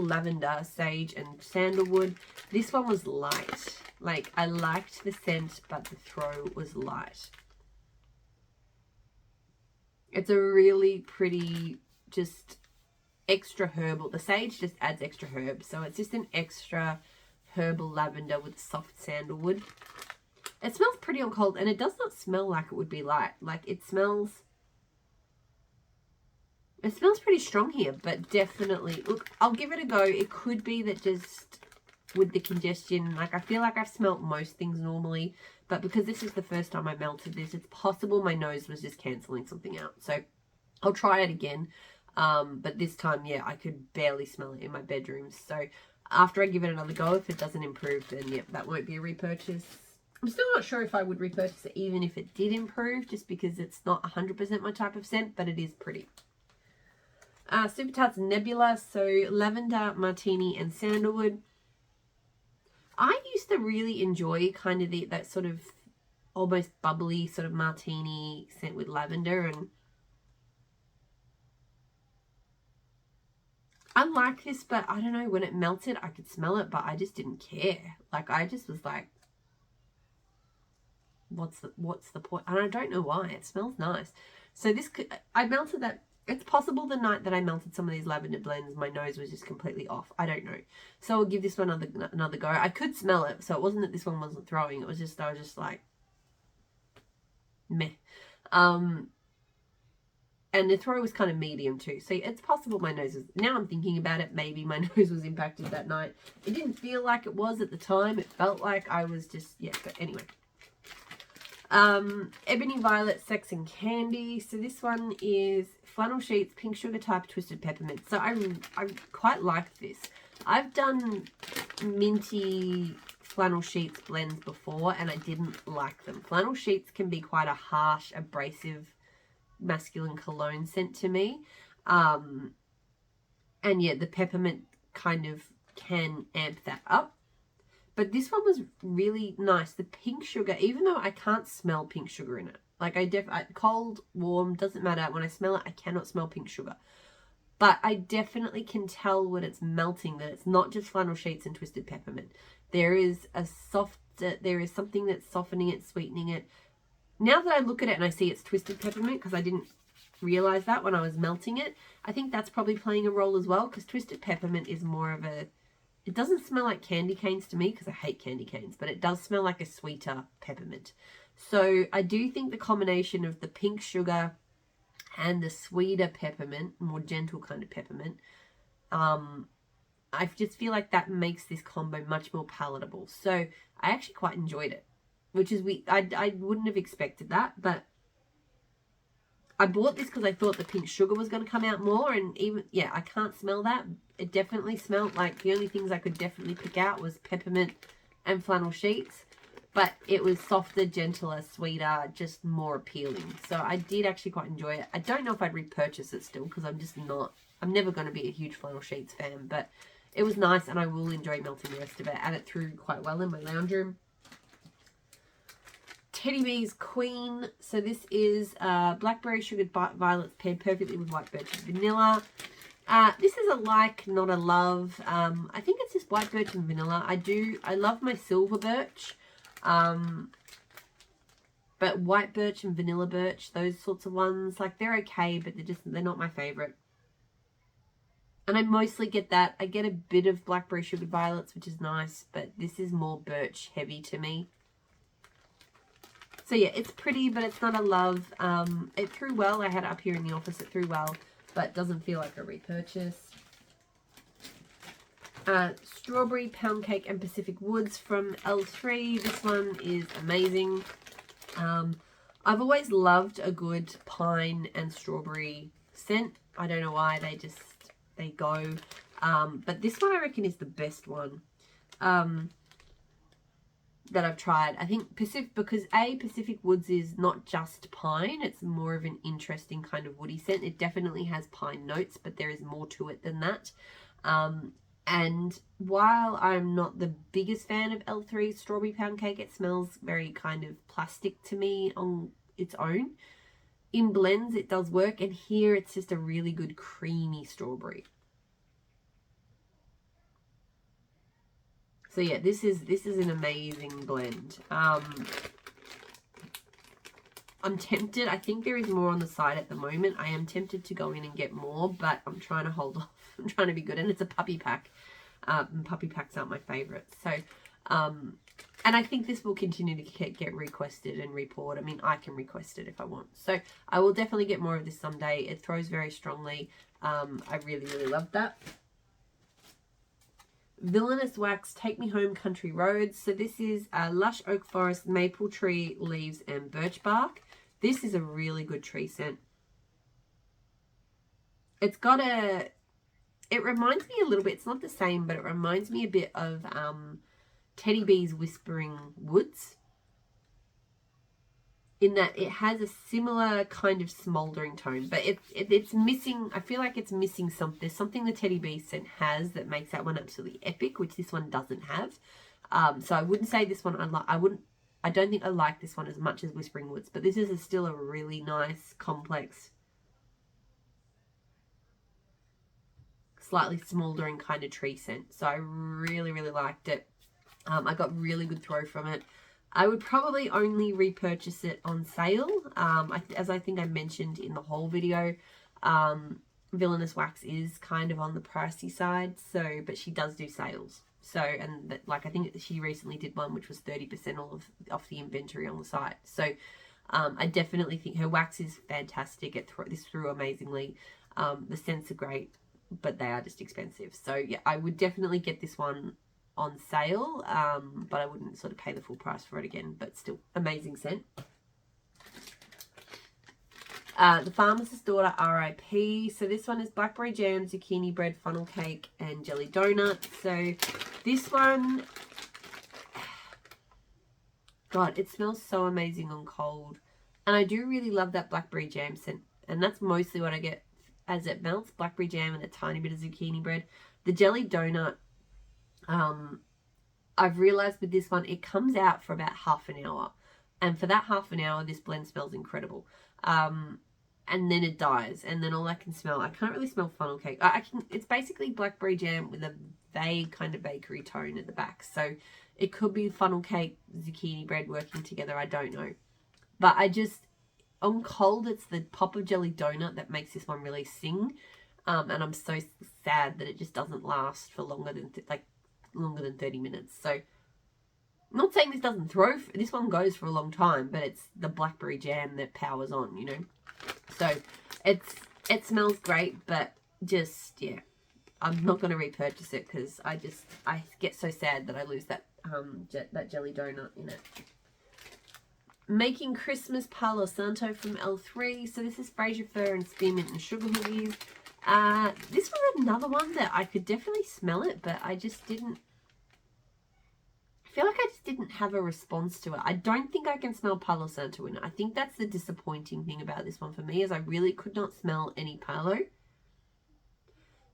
lavender, sage, and sandalwood. This one was light. Like, I liked the scent, but the throw was light. It's a really pretty, just extra herbal. The sage just adds extra herbs. So it's just an extra herbal lavender with soft sandalwood. It smells pretty on cold, and it does not smell like it would be light. Like, it smells pretty strong here, but definitely, look, I'll give it a go. It could be that just with the congestion, like, I feel like I've smelt most things normally, but because this is the first time I melted this, it's possible my nose was just cancelling something out. So I'll try it again. But this time, yeah, I could barely smell it in my bedroom. So after I give it another go, if it doesn't improve, then yeah, that won't be a repurchase. I'm still not sure if I would repurchase it even if it did improve, just because it's not 100% my type of scent, but it is pretty. Super Tarts Nebula, so lavender, martini, and sandalwood. I used to really enjoy kind of that sort of almost bubbly sort of martini scent with lavender, and I like this, but I don't know, when it melted, I could smell it, but I just didn't care. Like, I just was like, what's the point? And I don't know why. It smells nice. So this I melted that. It's possible the night that I melted some of these lavender blends, my nose was just completely off. I don't know. So I'll give this one another go. I could smell it, so it wasn't that this one wasn't throwing. It was just, I was just like, meh. And the throw was kind of medium too. So it's possible my nose was, now I'm thinking about it, maybe my nose was impacted that night. It didn't feel like it was at the time. It felt like I was just, yeah, but anyway. Ebony Violet Sex and Candy. So this one is flannel sheets, pink sugar type, twisted peppermint. So I quite like this. I've done minty flannel sheets blends before and I didn't like them. Flannel sheets can be quite a harsh, abrasive, masculine cologne scent to me. And yeah, the peppermint kind of can amp that up. But this one was really nice. The pink sugar, even though I can't smell pink sugar in it. Like cold, warm, doesn't matter. When I smell it, I cannot smell pink sugar. But I definitely can tell when it's melting that it's not just flannel sheets and twisted peppermint. There is something that's softening it, sweetening it. Now that I look at it and I see it's twisted peppermint, because I didn't realize that when I was melting it, I think that's probably playing a role as well, because twisted peppermint is more of a, it doesn't smell like candy canes to me because I hate candy canes, but it does smell like a sweeter peppermint. So I do think the combination of the pink sugar and the sweeter peppermint, more gentle kind of peppermint, I just feel like that makes this combo much more palatable. So I actually quite enjoyed it, which is, I wouldn't have expected that, but I bought this because I thought the pink sugar was going to come out more, and even, yeah, I can't smell that. It definitely smelled like, the only things I could definitely pick out was peppermint and flannel sheets, but it was softer, gentler, sweeter, just more appealing. So I did actually quite enjoy it. I don't know if I'd repurchase it still, because I'm never going to be a huge flannel sheets fan, but it was nice and I will enjoy melting the rest of it. And it threw quite well in my lounge room. Teddy Bees Queen. So this is blackberry sugared violets paired perfectly with white birch and vanilla. This is a like, not a love. I think it's just white birch and vanilla. I love my silver birch. But white birch and vanilla birch, those sorts of ones, like, they're okay, but they're not my favorite. And I mostly get that. I get a bit of blackberry sugared violets, which is nice, but this is more birch heavy to me. So yeah, it's pretty, but it's not a love. It threw well. I had it up here in the office. It threw well, but doesn't feel like a repurchase. Strawberry Pound Cake and Pacific Woods from L3. This one is amazing. I've always loved a good pine and strawberry scent. I don't know why, they go. But this one I reckon is the best one. That I've tried. I think because Pacific Woods is not just pine, it's more of an interesting kind of woody scent. It definitely has pine notes, but there is more to it than that. And while I'm not the biggest fan of L3's Strawberry Pound Cake, it smells very kind of plastic to me on its own. In blends, it does work, and here it's just a really good creamy strawberry. So yeah, this is an amazing blend. I'm tempted. I think there is more on the side at the moment. I am tempted to go in and get more, but I'm trying to hold off. I'm trying to be good. And it's a puppy pack. And puppy packs aren't my favorite. So, and I think this will continue to get requested and repoured. I mean, I can request it if I want. So I will definitely get more of this someday. It throws very strongly. I really, really love that. Villainous Wax, Take Me Home Country Roads. So this is Lush Oak Forest, Maple Tree Leaves and Birch Bark. This is a really good tree scent. It's got it reminds me a little bit, it's not the same, but it reminds me a bit of Teddy Bees Whispering Woods. In that it has a similar kind of smouldering tone, but it's missing, I feel like it's missing something. There's something the Teddy Bee scent has that makes that one absolutely epic, which this one doesn't have. So I wouldn't say this one, I don't think I like this one as much as Whispering Woods, but this is still a really nice, complex slightly smouldering kind of tree scent. So I really, really liked it. I got really good throw from it. I would probably only repurchase it on sale. As I think I mentioned in the whole video, Villainous Wax is kind of on the pricey side. So, but she does do sales. So, and like I think she recently did one which was 30% off the inventory on the site. So, I definitely think her wax is fantastic. This through amazingly. The scents are great, but they are just expensive. So yeah, I would definitely get this one on sale, but I wouldn't sort of pay the full price for it again. But still, amazing scent. The Pharmacist's Daughter RIP. So this one is blackberry jam, zucchini bread, funnel cake, and jelly donut. So this one, God, it smells so amazing on cold. And I do really love that blackberry jam scent. And that's mostly what I get as it melts. Blackberry jam and a tiny bit of zucchini bread. The jelly donut, I've realised with this one, it comes out for about half an hour. And for that half an hour, this blend smells incredible. And then it dies. And then all I can smell, I can't really smell funnel cake. It's basically blackberry jam with a vague kind of bakery tone at the back. So it could be funnel cake, zucchini bread working together. I don't know. But on cold, it's the pop of jelly donut that makes this one really sing. And I'm so sad that it just doesn't last for longer than 30 minutes. So I'm not saying this doesn't throw. This one goes for a long time, but it's the blackberry jam that powers on, you know. So it smells great, but just, yeah, I'm not going to repurchase it because I get so sad that I lose that jelly donut in it. Making Christmas Palo Santo from L3. So this is Fraser Fir and Spearmint and Sugar Hoogies. This was another one that I could definitely smell it, but I just didn't. I feel like I just didn't have a response to it. I don't think I can smell Palo Santo in it. I think that's the disappointing thing about this one for me, is I really could not smell any Palo.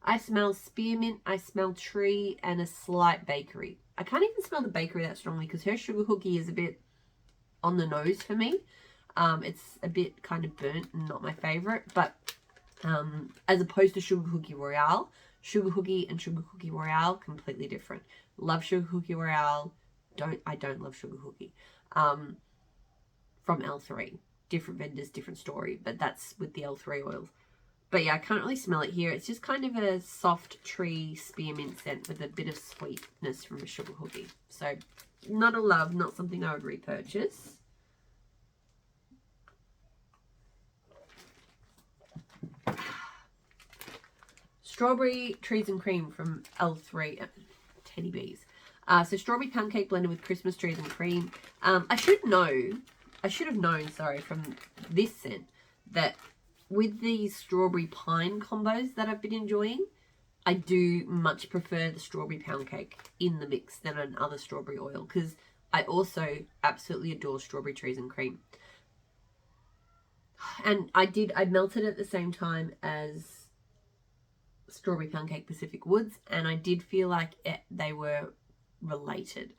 I smell spearmint, I smell tree, and a slight bakery. I can't even smell the bakery that strongly because her Sugar Hoogie is a bit on the nose for me. It's a bit kind of burnt and not my favourite, but as opposed to Sugar Hoogie Royale, Sugar Hoogie and Sugar Hoogie Royale, completely different. Love Sugar Hoogie Royale. I don't love Sugar Hoogie. From L3. Different vendors, different story, but that's with the L3 oils. But yeah, I can't really smell it here. It's just kind of a soft tree spearmint scent with a bit of sweetness from a Sugar Hoogie. So not a love, not something I would repurchase. Strawberry Trees and Cream from L3 Teddy Bees. So strawberry pound cake blended with Christmas trees and cream. I should have known, from this scent that with these strawberry pine combos that I've been enjoying, I do much prefer the strawberry pound cake in the mix than another strawberry oil, because I also absolutely adore strawberry trees and cream. And I melted at the same time as strawberry pound cake Pacific Woods, and I did feel like they were related.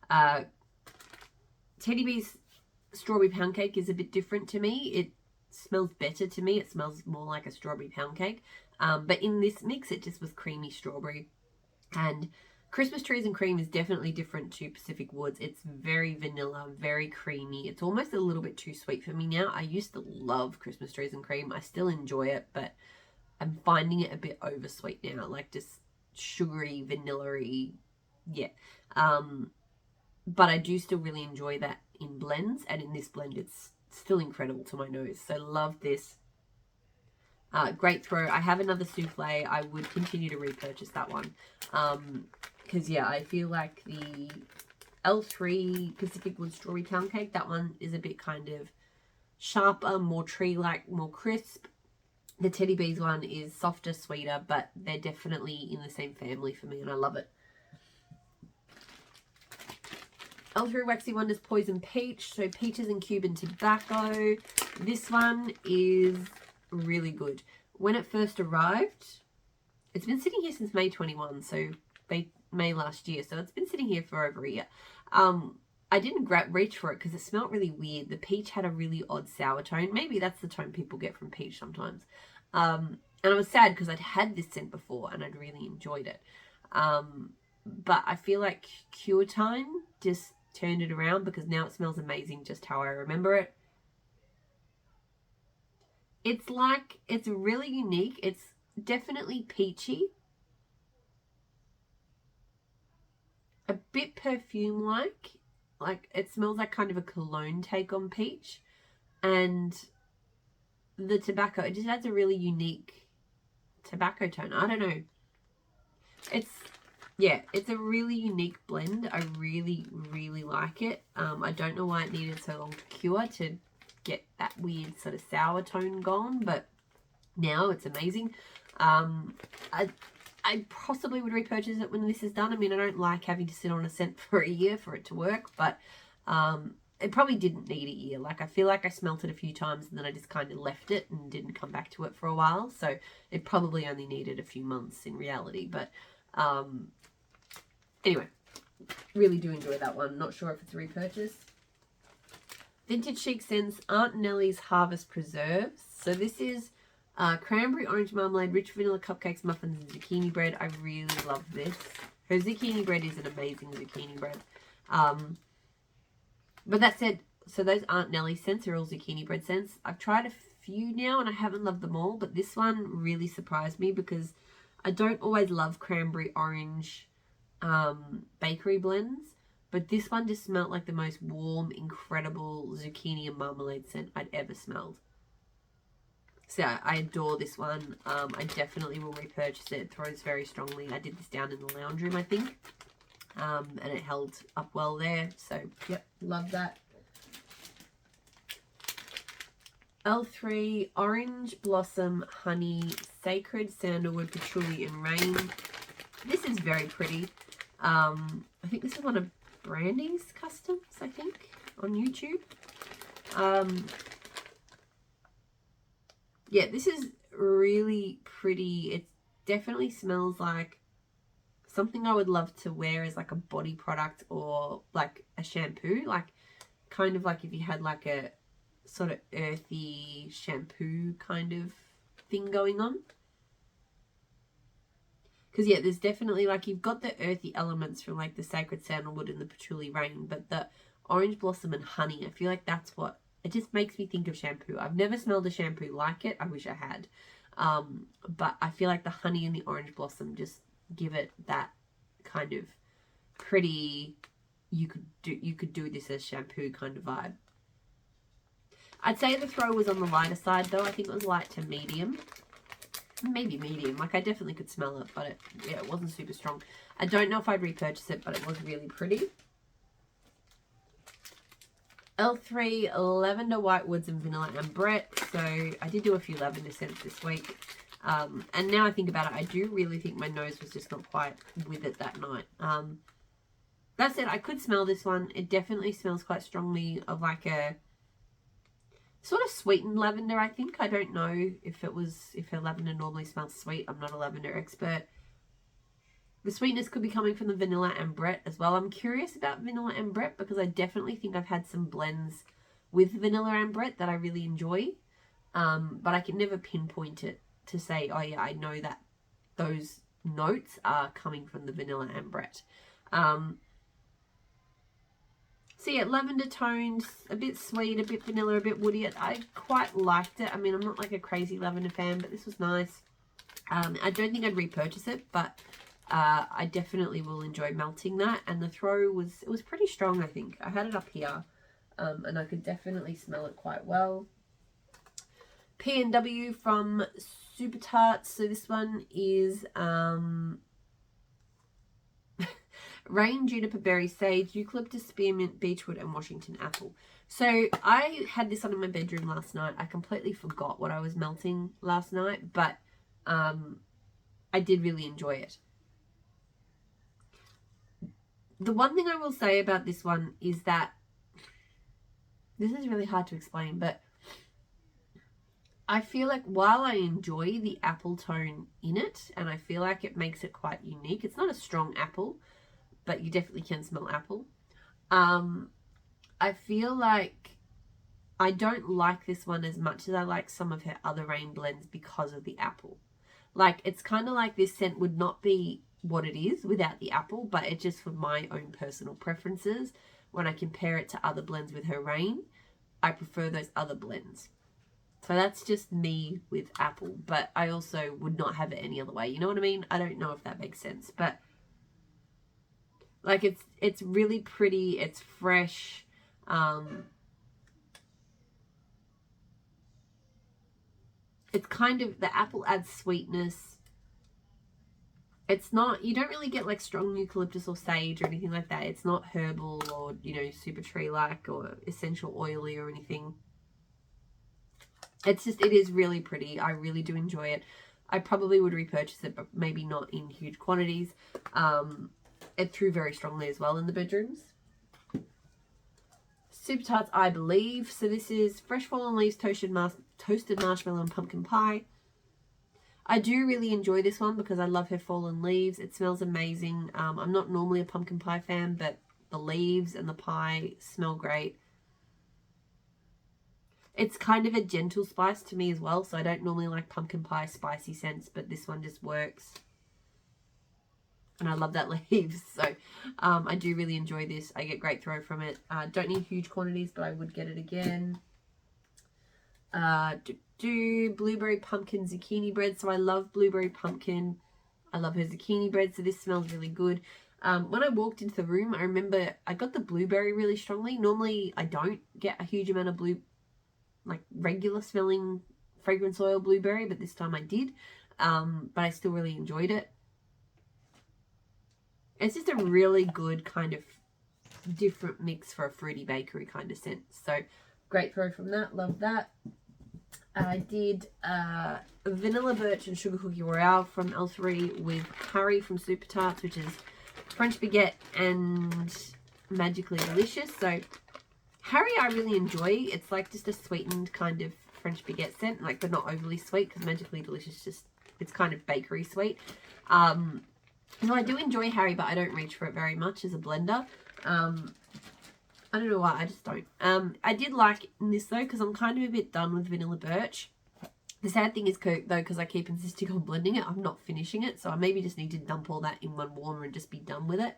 Teddy Bees strawberry pound cake is a bit different to me. It smells better to me. It smells more like a strawberry pound cake. But in this mix, it just was creamy strawberry. And Christmas Trees and Cream is definitely different to Pacific Woods. It's very vanilla, very creamy. It's almost a little bit too sweet for me now. I used to love Christmas Trees and Cream. I still enjoy it, but I'm finding it a bit oversweet now. Like just sugary, vanilla-y. Yeah. But I do still really enjoy that in blends. And in this blend, it's still incredible to my nose. So love this. Great throw. I have another souffle. I would continue to repurchase that one. Because, yeah, I feel like the L3 Pacific Wood Strawberry Pound Cake, that one is a bit kind of sharper, more tree-like, more crisp. The Teddy Bees one is softer, sweeter, but they're definitely in the same family for me, and I love it. L3 Waxy Wonders Poison Peach. So peaches and Cuban tobacco. This one is really good. When it first arrived, it's been sitting here since May 21, so May last year, so it's been sitting here for over a year. I didn't reach for it because it smelled really weird. The peach had a really odd sour tone. Maybe that's the tone people get from peach sometimes. And I was sad because I'd had this scent before and I'd really enjoyed it. But I feel like Cure Time just turned it around because now it smells amazing just how I remember it. It's like, it's really unique. It's definitely peachy. A bit perfume-like. Like, it smells like kind of a cologne take on peach. And the tobacco, it just adds a really unique tobacco tone. I don't know. It's a really unique blend. I really, really like it. I don't know why it needed so long to cure to get that weird sort of sour tone gone, but now it's amazing. I possibly would repurchase it when this is done. I mean, I don't like having to sit on a scent for a year for it to work, but it probably didn't need a year. Like, I feel like I smelt it a few times and then I just kind of left it and didn't come back to it for a while. So it probably only needed a few months in reality. But anyway, really do enjoy that one. Not sure if it's a repurchase. Vintage Chic Scents Aunt Nellie's Harvest Preserves. So this is cranberry orange marmalade, rich vanilla cupcakes, muffins, and zucchini bread. I really love this. Her zucchini bread is an amazing zucchini bread. But that said, so those Aunt Nellie scents are all zucchini bread scents. I've tried a few now and I haven't loved them all, but this one really surprised me because I don't always love cranberry orange bakery blends, but this one just smelled like the most warm, incredible zucchini and marmalade scent I'd ever smelled. So yeah, I adore this one. I definitely will repurchase it. It throws very strongly. I did this down in the lounge room, I think. And it held up well there. So, yep, love that. L3 Orange Blossom Honey Sacred Sandalwood Patchouli and Rain. This is very pretty. I think this is one of Brandy's customs, I think, on YouTube. Yeah, this is really pretty. It definitely smells like something I would love to wear as like a body product or like a shampoo. Like, kind of like if you had like a sort of earthy shampoo kind of thing going on. Because, yeah, there's definitely, like, you've got the earthy elements from, like, the Sacred Sandalwood and the Patchouli Rain, but the Orange Blossom and Honey, I feel like that's what, it just makes me think of shampoo. I've never smelled a shampoo like it. I wish I had. But I feel like the Honey and the Orange Blossom just give it that kind of pretty, you could do this as shampoo kind of vibe. I'd say the throw was on the lighter side, though. I think it was light to medium. Maybe medium. Like, I definitely could smell it, but it wasn't super strong. I don't know if I'd repurchase it, but it was really pretty. L3 Lavender Whitewoods and Vanilla Ambrette. So I did do a few lavender scents this week. And now I think about it, I do really think my nose was just not quite with it that night. That said, I could smell this one. It definitely smells quite strongly of like a sort of sweetened lavender, I think. I don't know if her lavender normally smells sweet. I'm not a lavender expert. The sweetness could be coming from the Vanilla Ambrette as well. I'm curious about Vanilla Ambrette because I definitely think I've had some blends with Vanilla Ambrette that I really enjoy. But I can never pinpoint it to say, oh yeah, I know that those notes are coming from the Vanilla Ambrette. So yeah, lavender toned, a bit sweet, a bit vanilla, a bit woody. I quite liked it. I mean, I'm not like a crazy lavender fan, but this was nice. I don't think I'd repurchase it, but I definitely will enjoy melting that. And the throw was pretty strong, I think. I had it up here, and I could definitely smell it quite well. P&W from Super Tarts. So this one is Rain, Juniper Berry, Sage, Eucalyptus, Spearmint, Beechwood, and Washington Apple. So I had this on in my bedroom last night. I completely forgot what I was melting last night, but I did really enjoy it. The one thing I will say about this one is that this is really hard to explain, but I feel like while I enjoy the apple tone in it, and I feel like it makes it quite unique, it's not a strong apple, but you definitely can smell apple. I feel like I don't like this one as much as I like some of her other Rain blends because of the apple. Like, it's kind of like this scent would not be what it is without the apple, but it's just for my own personal preferences. When I compare it to other blends with her Rain, I prefer those other blends. So that's just me with apple, but I also would not have it any other way. You know what I mean? I don't know if that makes sense, but like it's really pretty. It's fresh. It's kind of, the apple adds sweetness. It's not, you don't really get like strong eucalyptus or sage or anything like that. It's not herbal or, you know, super tree like or essential oily or anything. It's just, it is really pretty. I really do enjoy it. I probably would repurchase it, but maybe not in huge quantities. It threw very strongly as well in the bedrooms. Super Tarts, I believe. So this is fresh fallen leaves, toasted marshmallow and pumpkin pie. I do really enjoy this one because I love her fallen leaves. It smells amazing. I'm not normally a pumpkin pie fan, but the leaves and the pie smell great. It's kind of a gentle spice to me as well, so I don't normally like pumpkin pie spicy scents, but this one just works. And I love that leaves, so I do really enjoy this. I get great throw from it. Don't need huge quantities, but I would get it again. Blueberry pumpkin zucchini bread. So I love blueberry pumpkin. I love her zucchini bread, so this smells really good. When I walked into the room, I remember I got the blueberry really strongly. Normally, I don't get a huge amount of like regular smelling fragrance oil blueberry, but this time I did. But I still really enjoyed it. It's just a really good kind of different mix for a fruity bakery kind of scent. So great throw from that. Love that. I did Vanilla Birch and Sugar Cookie Royale from L3 with Curry from Super Tarts, which is French Baguette and Magically Delicious. So Harry I really enjoy. It's like just a sweetened kind of French Baguette scent, like, but not overly sweet, because Magically Delicious just, it's kind of bakery sweet. So I do enjoy Harry, but I don't reach for it very much as a blender. I don't know why, I just don't. I did like this though, because I'm kind of a bit done with Vanilla Birch. The sad thing is though, because I keep insisting on blending it, I'm not finishing it, so I maybe just need to dump all that in one warmer and just be done with it.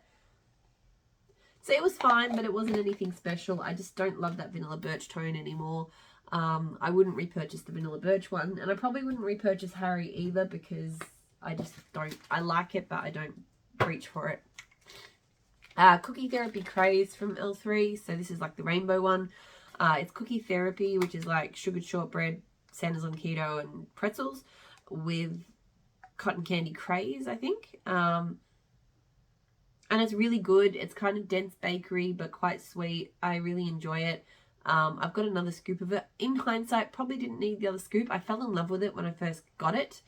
So it was fine, but it wasn't anything special. I just don't love that Vanilla Birch tone anymore. I wouldn't repurchase the Vanilla Birch one, and I probably wouldn't repurchase Harry either, because I just don't, I like it, but I don't reach for it. Cookie Therapy Craze from L3. So this is like the rainbow one. It's Cookie Therapy, which is like sugared shortbread, Santa's on keto, and pretzels with cotton candy craze, I think. And it's really good. It's kind of dense bakery, but quite sweet. I really enjoy it. I've got another scoop of it. In hindsight, probably didn't need the other scoop. I fell in love with it when I first got it.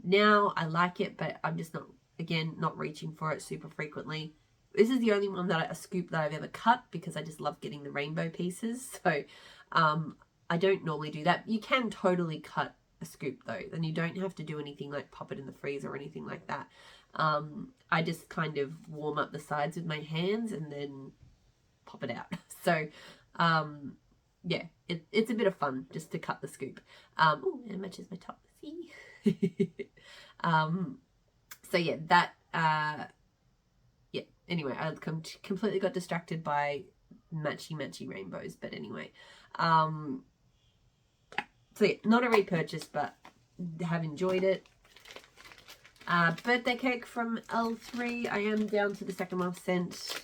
Now I like it, but I'm just not, again, not reaching for it super frequently. This is the only one that a scoop that I've ever cut, because I just love getting the rainbow pieces. So I don't normally do that. You can totally cut a scoop though, and you don't have to do anything like pop it in the freezer or anything like that. I just kind of warm up the sides with my hands and then pop it out. So yeah, it's a bit of fun just to cut the scoop. Oh, it matches my top. See? So yeah, that yeah, anyway, I completely got distracted by matchy rainbows, but anyway, so yeah, not a repurchase, but have enjoyed it. Birthday cake from L3. I am down to the second last scent.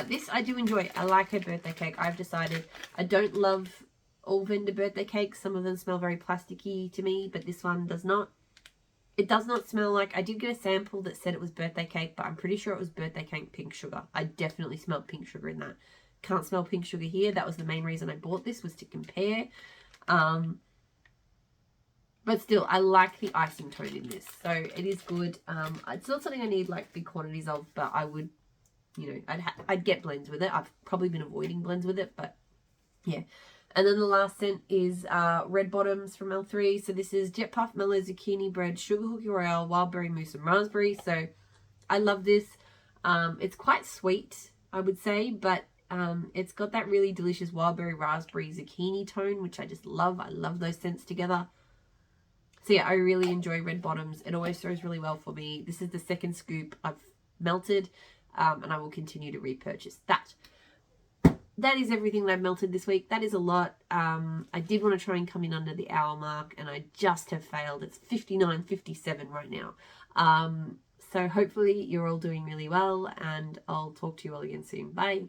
This I do enjoy. I like her birthday cake. I've decided I don't love all vendor birthday cakes. Some of them smell very plasticky to me, but this one does not. It does not smell like, I did get a sample that said it was birthday cake, but I'm pretty sure it was birthday cake pink sugar. I definitely smelled pink sugar in that. Can't smell pink sugar here. That was the main reason I bought this, was to compare. But still, I like the icing tone in this. So it is good. It's not something I need like big quantities of, but I would, you know, I'd get blends with it. I've probably been avoiding blends with it, but yeah. And then the last scent is Red Bottoms from L3. So this is Jet Puff Mellow Zucchini Bread, Sugar Cookie Royale, Wild Berry Mousse and Raspberry. So I love this. It's quite sweet, I would say, but it's got that really delicious Wild Berry Raspberry Zucchini tone, which I just love. I love those scents together. So yeah, I really enjoy red bottoms. It always throws really well for me. This is the second scoop I've melted, and I will continue to repurchase that. That is everything that I've melted this week. That is a lot. I did want to try and come in under the hour mark, and I just have failed. It's 59:57 right now. So hopefully you're all doing really well, and I'll talk to you all again soon. Bye.